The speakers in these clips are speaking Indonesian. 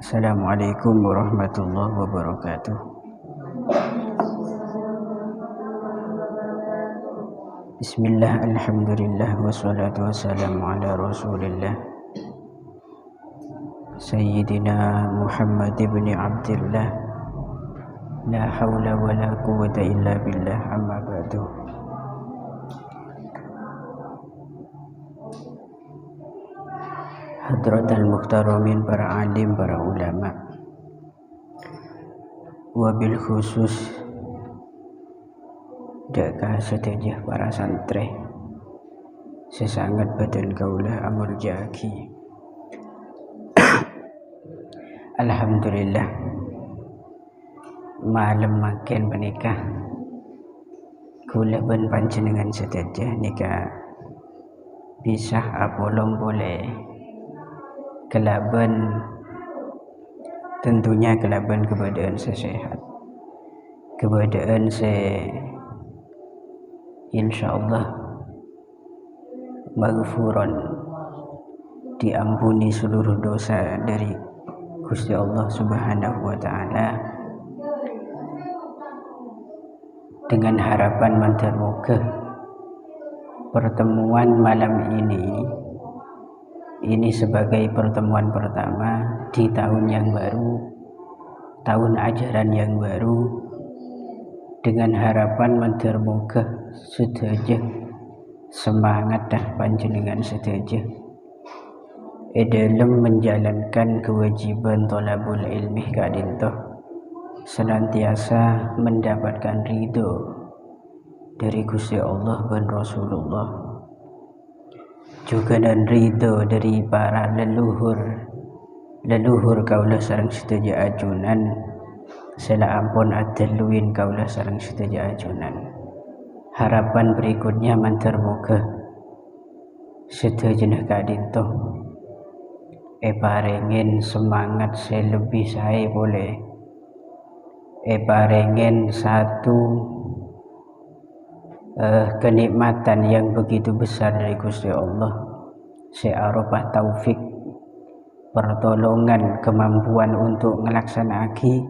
Assalamualaikum warahmatullahi wabarakatuh. Bismillah, alhamdulillah, wassalatu wassalamu ala rasulillah Sayyidina Muhammad ibn Abdillah. La hawla wa la quwwata illa billah, amma ba'du. Hadratal muhtaramin, para alim, para ulama, wabil khusus daka setajah para santri sesangat badan kaulah amul jaki. Alhamdulillah, malam makin menikah kula ben panjenengan setajah nikah bisa apolong boleh kelaban, tentunya kelaban keadaan sehat, keadaan insyaallah maghfuran, diampuni seluruh dosa dari Gusti Allah Subhanahu wa taala, dengan harapan moga pertemuan malam ini sebagai pertemuan pertama di tahun yang baru, tahun ajaran yang baru, dengan harapan moga sedaya semangat dan panjenengan sedaya dalam menjalankan kewajiban thalabul ilmi kadintoh senantiasa mendapatkan ridho dari Gusti Allah dan Rasulullah, juga dan ridho dari para leluhur kaulah sareng sedaya ajunan, sela ampun adaluin kaulah sareng sedaya ajunan. Harapan berikutnya mantermoga sedaya kadintoh parengin semangat selebih saya boleh, parengin satu kenikmatan yang begitu besar dari Gusti Allah, searupah taufik, pertolongan, kemampuan untuk melaksanakan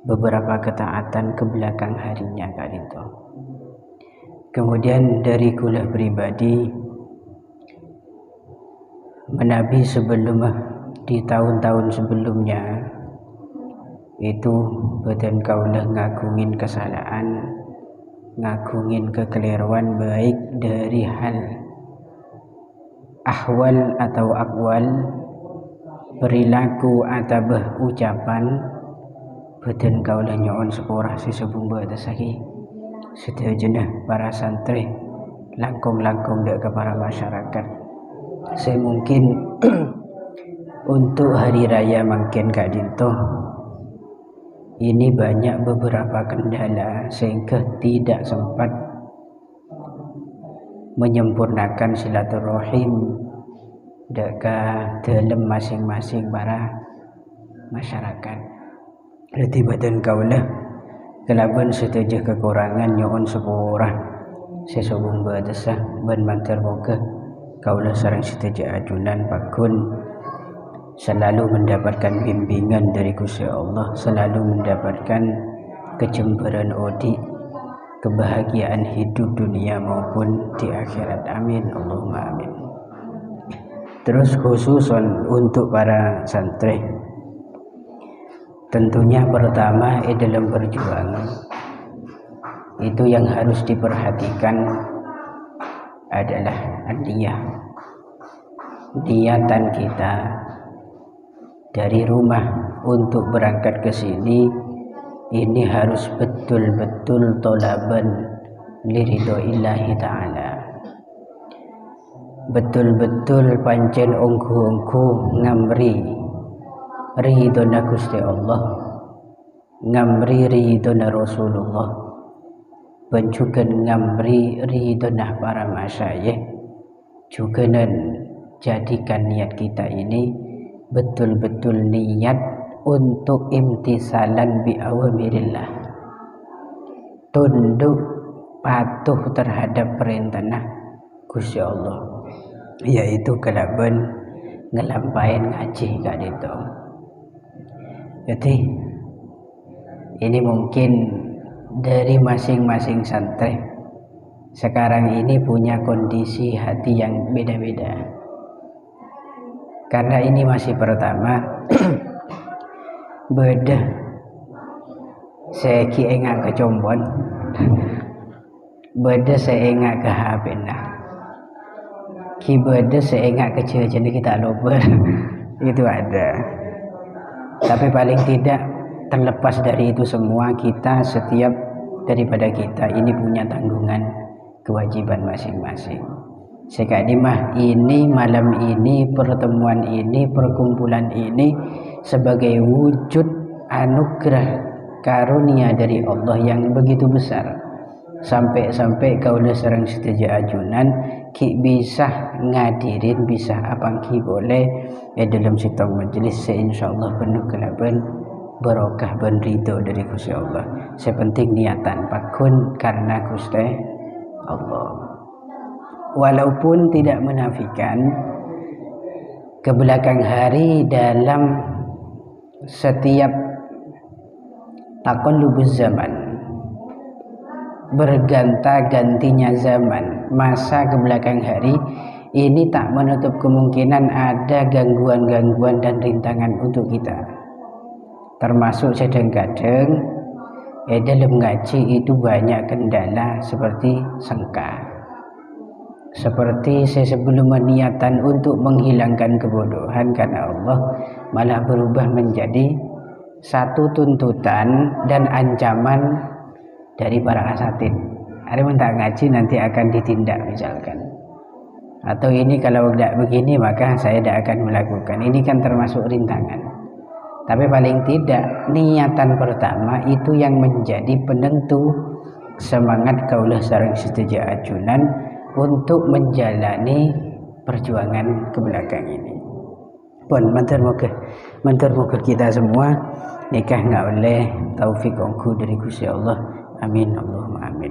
beberapa ketaatan ke belakang harinya kadito. Kemudian dari kula pribadi menabi sebelum di tahun-tahun sebelumnya itu badan kaulah ngagungin kesalahan, ngagungin kekeliruan baik dari hal ahwal atau akwal, perilaku atau ucapan, badan kaulah nyoon seporah sesebung batas lagi sedaya para santri langkung-langkung dek ke para masyarakat. Saya mungkin untuk hari raya makin kadinto ini banyak beberapa kendala sehingga tidak sempat menyempurnakan silaturahim deka dalam masing-masing para masyarakat. Jadi badan kaulah kelaban sedaya kekurangan nyoon sepurah sesubung badasah ban mantar moga kaulah sareng sedaya ajunan pakun selalu mendapatkan bimbingan dari Gusti Allah, selalu mendapatkan kejembaran odi, kebahagiaan hidup dunia maupun di akhirat. Amin, Allahumma amin. Terus khusus untuk para santri, tentunya pertama dalam perjuangan itu yang harus diperhatikan adalah niatan kita dari rumah untuk berangkat ke sini ini harus betul-betul thalaban liridhoillahi ta'ala, betul-betul pancen ongku-ongku ngamri ridhona Gusti Allah, ngamri ridhona Rasulullah, dan juga ngamri ridhona para masyayikh, juga dan jadikan niat kita ini betul-betul niat untuk imtisalan bi awamirillah, tunduk patuh terhadap perintah Gusti Allah, yaitu kelaban ngelampain ngaji kadito. Jadi ini mungkin dari masing-masing santri sekarang ini punya kondisi hati yang beda-beda. Karena ini masih pertama, beda saya enggak kecombon, beda saya enggak ke habena, ki beda saya enggak kecil jadi kita lober itu ada. Tapi paling tidak terlepas dari itu semua, kita setiap daripada kita ini punya tanggungan kewajiban masing-masing. Sekadimah ini malam ini, pertemuan ini, perkumpulan ini sebagai wujud anugerah karunia dari Allah yang begitu besar. Sampai-sampai kaula sareng sedaya ajunan ki bisa ngadirin, bisa apa ki boleh dalam sitong majelis insyaallah penuh kelaban barokah dan ridho dari Gusti Allah. Sepenting niatan pakun karena Gusti Allah. Walaupun tidak menafikan ke belakang hari dalam setiap taqallubuz zaman, berganta-gantinya zaman, masa ke belakang hari ini tak menutup kemungkinan ada gangguan-gangguan dan rintangan untuk kita. Termasuk kadang-kadang dalam ngaji itu banyak kendala seperti sengkak. Seperti saya sebelum niatan untuk menghilangkan kebodohan karena Allah malah berubah menjadi satu tuntutan dan ancaman dari para asatid. Ada minta ngaji nanti akan ditindak misalkan. Atau ini kalau tidak begini maka saya tidak akan melakukan. Ini kan termasuk rintangan. Tapi paling tidak niatan pertama itu yang menjadi penentu semangat kaula sareng sedaya ajunan untuk menjalani perjuangan ke belakang ini. Pun mentor-moga kita semua nikah nggak oleh taufik ongku dari Gusti Allah. Amin Allahumma amin.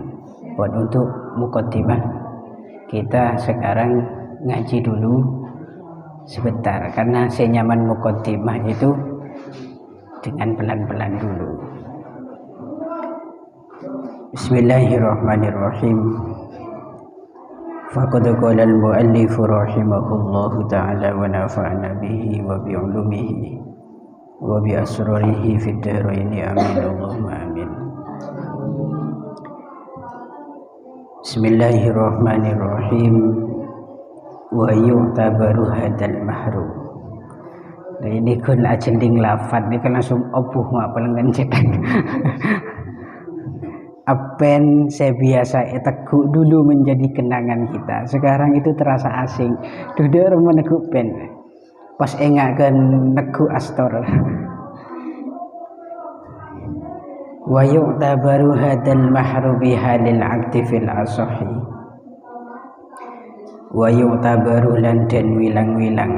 Pun untuk muqaddimah kita sekarang ngaji dulu sebentar karena saya nyaman muqaddimah itu dengan pelan-pelan dulu. Bismillahirrahmanirrahim. Faqad qala al-mu'allif rahimahullahu ta'ala wa nafa'na bihi wa bi'ulumihi wa bi asrarihi fid dharain amin Allahumma amin. Bismillahirrahmanirrahim. Wa yu'tabaru hadzal mahrum. Nah ini kun ajending lafaz ini kan langsung opuh mak pelengan cetak. Apen saya biasa teguk dulu menjadi kenangan kita. Sekarang itu terasa asing. Dudur meneguk pen. Pas engakan neguk astor. Wa yu'tabaru hadzal mahru bi halil 'aqdi fil asahi. Wa yu'tabaru lan den wilang-wilang.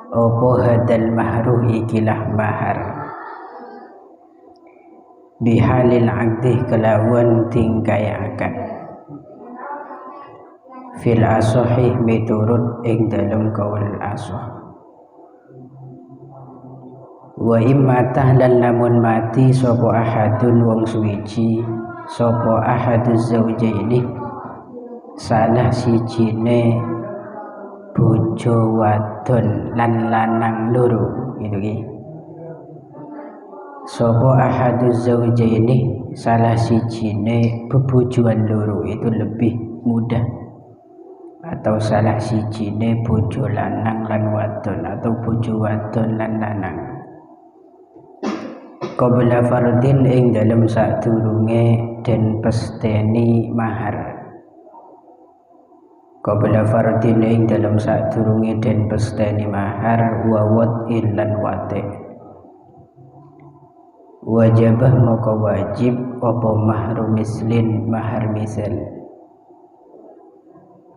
Apa hadzal mahru ikilah mahar. Bihalil 'aqdi kelawan tingkai akad fil asohi miturut ing dalam kaul asoh. Wa imma tahlan lamun mati sopo ahadun wong suwiji sopo ahaduz zaujaini salah sijine bojo wadon lan lanang loro gitu ki. Sopo ahaduz zaujaini salah sijine bebojoan loro itu lebih mudah, atau salah sijine bojo lanang lan wadon atau bojo wadon lan lanang qabla fardin ing dalem sadurunge den pesteni mahar. Qabla fardin ing dalem sadurunge den pesteni mahar wa wad'in lan wate. Wajibah maka wajib apa mahru mislin mahar misal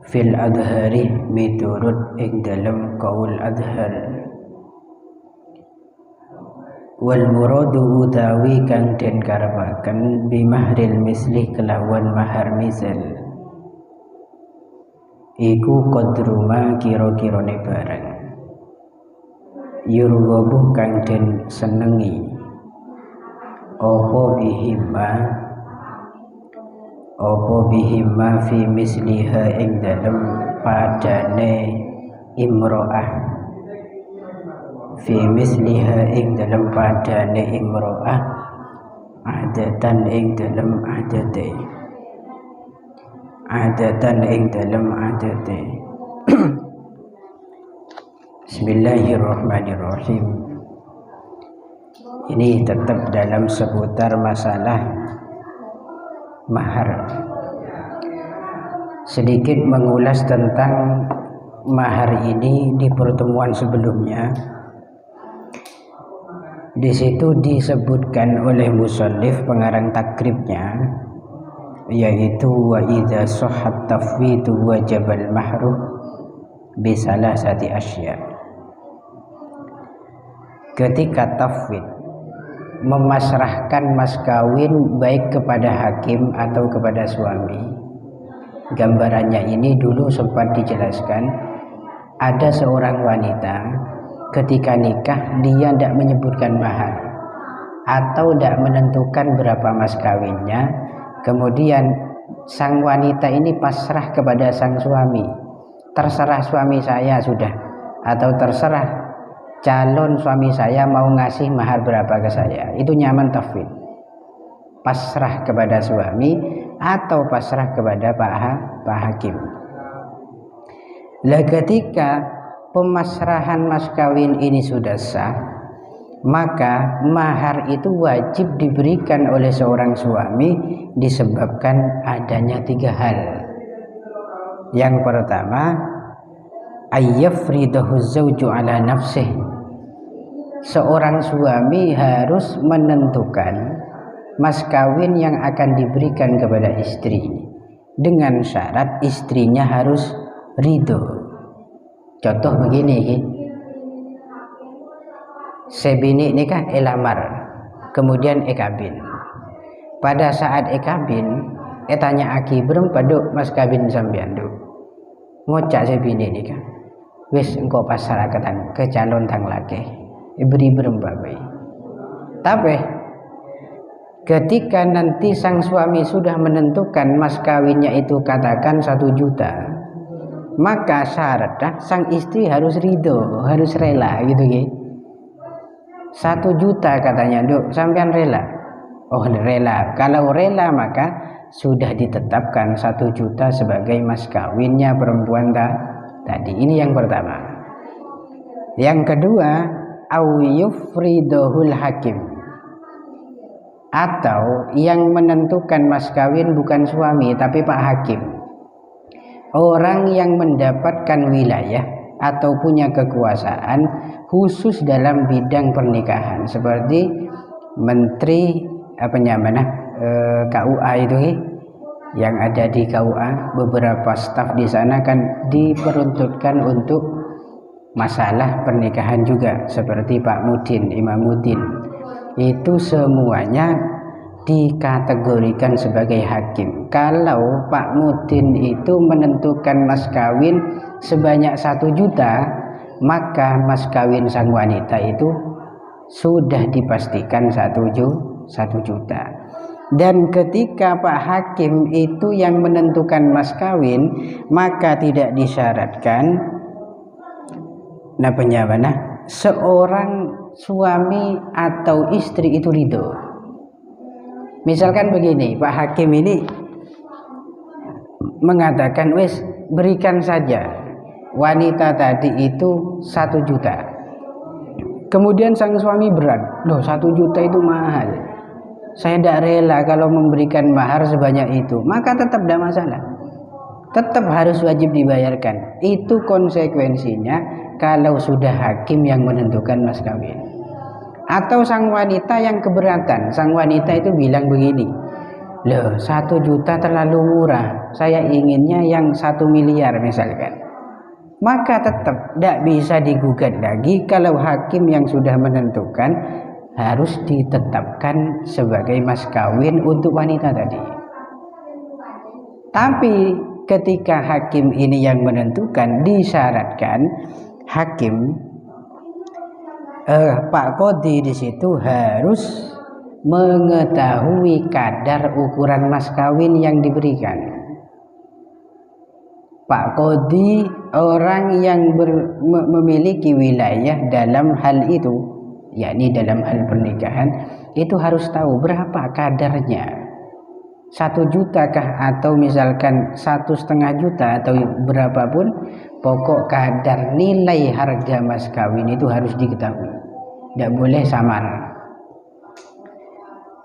fil adhari miturut ing dalam kaul adhar. Wal muradu utawi kang den karepaken bi mahril misli kelawan mahar misal iku qadru ma kira-kirane barang yurghabu kang den senengi apa bihima fi misliha ing dalem padane imro'ah fi misliha ing dalem padane imro'ah adatan ing dalem adate Bismillahirrahmanirrahim. Ini tetap dalam seputar masalah mahar. Sedikit mengulas tentang mahar ini di pertemuan sebelumnya. Di situ disebutkan oleh musannif pengarang takribnya, yaitu wa idza sahhat tafwidu wajibal mahru bisalasati asya. Ketika tafwid, memasrahkan mas kawin baik kepada hakim atau kepada suami. Gambarannya ini dulu sempat dijelaskan, ada seorang wanita ketika nikah dia tidak menyebutkan mahar atau tidak menentukan berapa mas kawinnya. Kemudian sang wanita ini pasrah kepada sang suami, terserah suami saya sudah, atau terserah calon suami saya mau ngasih mahar berapa ke saya. Itu nyaman tafwid, pasrah kepada suami atau pasrah kepada pak hakim. Lah ketika pemasrahan mas kawin ini sudah sah, maka mahar itu wajib diberikan oleh seorang suami disebabkan adanya 3 hal. Yang pertama, ayyafridahu zawju ala nafsih. Seorang suami harus menentukan mas kawin yang akan diberikan kepada istri dengan syarat istrinya harus ridho. Contoh begini, sebini nikah elamar, kemudian ekabin. Pada saat ekabin, tanya aki berempaduk mas kawin sambian duk. Ngocak sebini nikah. Wis engkau pasrah ke calon tang laki. Beri berembabai. Tapi ketika nanti sang suami sudah menentukan mas kawinnya itu katakan 1 juta, maka syaratnya sang istri harus ridho, harus rela gitu ya. 1 juta katanya, Duk, sampean rela? Oh rela. Kalau rela maka sudah ditetapkan 1 juta sebagai mas kawinnya perempuan tadi. Ini yang pertama. Yang kedua, au yufridahul hakim, atau yang menentukan mas kawin bukan suami tapi pak hakim, orang yang mendapatkan wilayah atau punya kekuasaan khusus dalam bidang pernikahan, seperti menteri KUA itu yang ada di KUA. Beberapa staf di sana kan diperuntutkan untuk masalah pernikahan juga, seperti Pak Mudin, Imam Mudin. Itu semuanya dikategorikan sebagai hakim. Kalau Pak Mudin itu menentukan mas kawin sebanyak 1 juta, maka mas kawin sang wanita itu sudah dipastikan 1 juta. Dan ketika Pak Hakim itu yang menentukan mas kawin, maka tidak disyaratkan seorang suami atau istri itu ridho. Misalkan begini, Pak Hakim ini mengatakan, wes berikan saja wanita tadi itu 1 juta. Kemudian sang suami berat, loh 1 juta itu mahal, saya tidak rela kalau memberikan mahar sebanyak itu. Maka tetap tidak masalah, tetap harus wajib dibayarkan. Itu konsekuensinya kalau sudah hakim yang menentukan mas kawin. Atau sang wanita yang keberatan, sang wanita itu bilang begini, loh 1 juta terlalu murah, saya inginnya yang 1 miliar misalkan. Maka tetap tidak bisa digugat lagi kalau hakim yang sudah menentukan harus ditetapkan sebagai mas kawin untuk wanita tadi. Tapi ketika hakim ini yang menentukan, disyaratkan hakim Pak Qodi di situ harus mengetahui kadar ukuran mas kawin yang diberikan. Pak Qodi orang yang memiliki wilayah dalam hal itu, yakni dalam hal pernikahan, itu harus tahu berapa kadarnya. 1 juta kah, atau misalkan 1,5 juta, atau berapapun, pokok kadar nilai harga mas kawin itu harus diketahui, tidak boleh samar.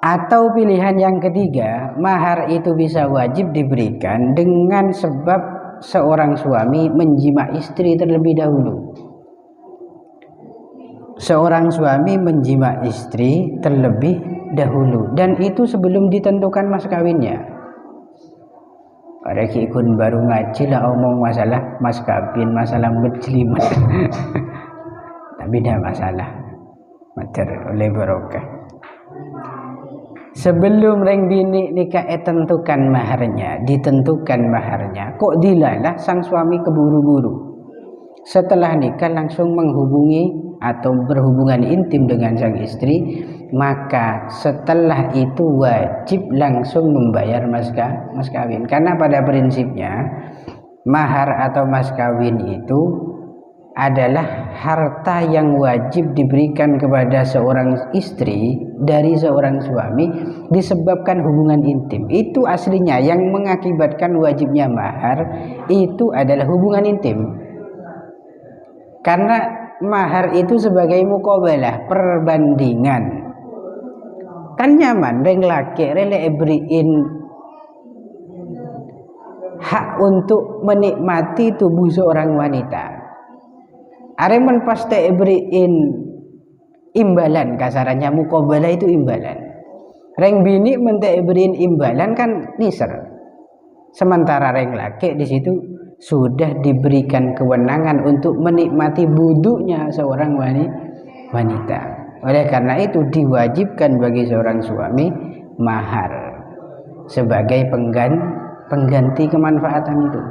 Atau pilihan yang ketiga, mahar itu bisa wajib diberikan dengan sebab seorang suami menjima istri terlebih dahulu. Seorang suami menjima istri terlebih dahulu, dan itu sebelum ditentukan mas kawinnya. Ada ikun baru ngaji lah omong masalah mas kawin, masalah berjelimet. Tapi tidak masalah, mater oleh barokah. Sebelum reng bini nikah tentukan maharnya, ditentukan maharnya, kok dilalah sang suami keburu-buru. Setelah nikah langsung menghubungi atau berhubungan intim dengan sang istri, maka setelah itu wajib langsung membayar mas kawin. Karena pada prinsipnya mahar atau mas kawin itu adalah harta yang wajib diberikan kepada seorang istri dari seorang suami disebabkan hubungan intim. Itu aslinya yang mengakibatkan wajibnya mahar itu adalah hubungan intim. Karena mahar itu sebagai muqabalah, perbandingan. Kan nyaman reng laki rele beriin hak untuk menikmati tubuh seorang wanita. Aremen pasti beriin imbalan, kasarannya muqabalah itu imbalan. Reng bini mentek beriin imbalan kan niser. Sementara reng laki di situ sudah diberikan kewenangan untuk menikmati buduknya seorang wanita. Oleh karena itu diwajibkan bagi seorang suami mahar sebagai pengganti kemanfaatan itu.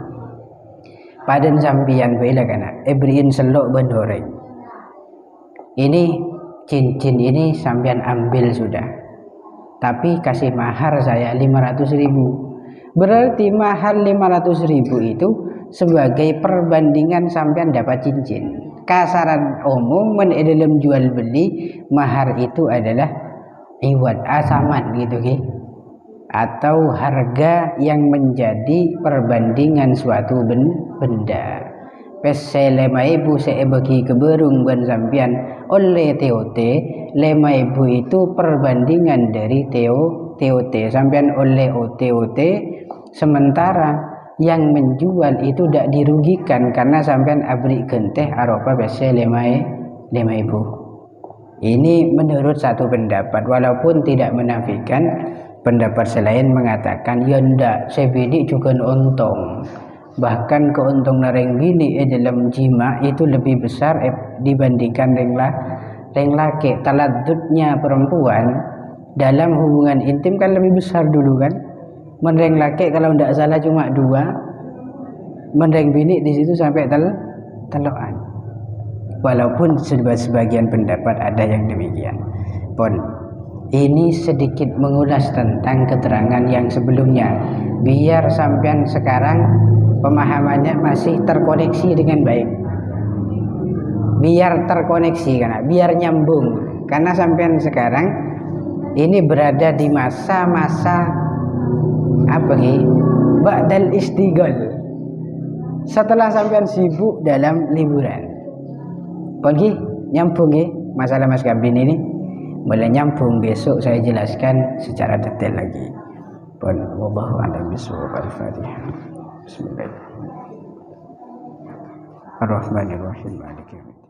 Padan sampian bela kana beriin selok bendoreng. Ini cincin ini sampian ambil sudah, tapi kasih mahar saya 500.000. Berarti mahar 500.000 itu sebagai perbandingan sampean dapat cincin. Kasaran umum dalam jual beli mahar itu adalah iwad asaman gitu ki, atau harga yang menjadi perbandingan suatu benda. Pes 5.000 saya bagi keberung ban sampian oleh TOT, 5.000 itu perbandingan dari TOT sampian oleh OTOT, sementara yang menjual itu tidak dirugikan karena sampean abri genteh aropa pes 5.000. Ini menurut satu pendapat, walaupun tidak menafikan pendapat selain mengatakan ya ndak, sebini juga untung. Bahkan keuntungan reng bini dalam jima itu lebih besar dibandingkan reng laki. Taladudnya perempuan dalam hubungan intim kan lebih besar dulu kan. Menreng laki kalau tidak salah cuma 2, menreng bini di situ sampai telokan. Walaupun sebagian pendapat ada yang demikian. Pun ini sedikit mengulas tentang keterangan yang sebelumnya, biar sampean sekarang pemahamannya masih terkoneksi dengan baik. Biar terkoneksi, karena biar nyambung. Karena sampean sekarang ini berada di masa-masa apa ki? Ba'dal istighal. Setelah sampean sibuk dalam liburan. Pergi nyambung ya masalah mas kawin ini. Mulai nyambung besok saya jelaskan secara detail lagi. Wallahu a'lam bishawab. Al-Fatihah. Bismillahirrahmanirrahim. Maliki yaumiddin.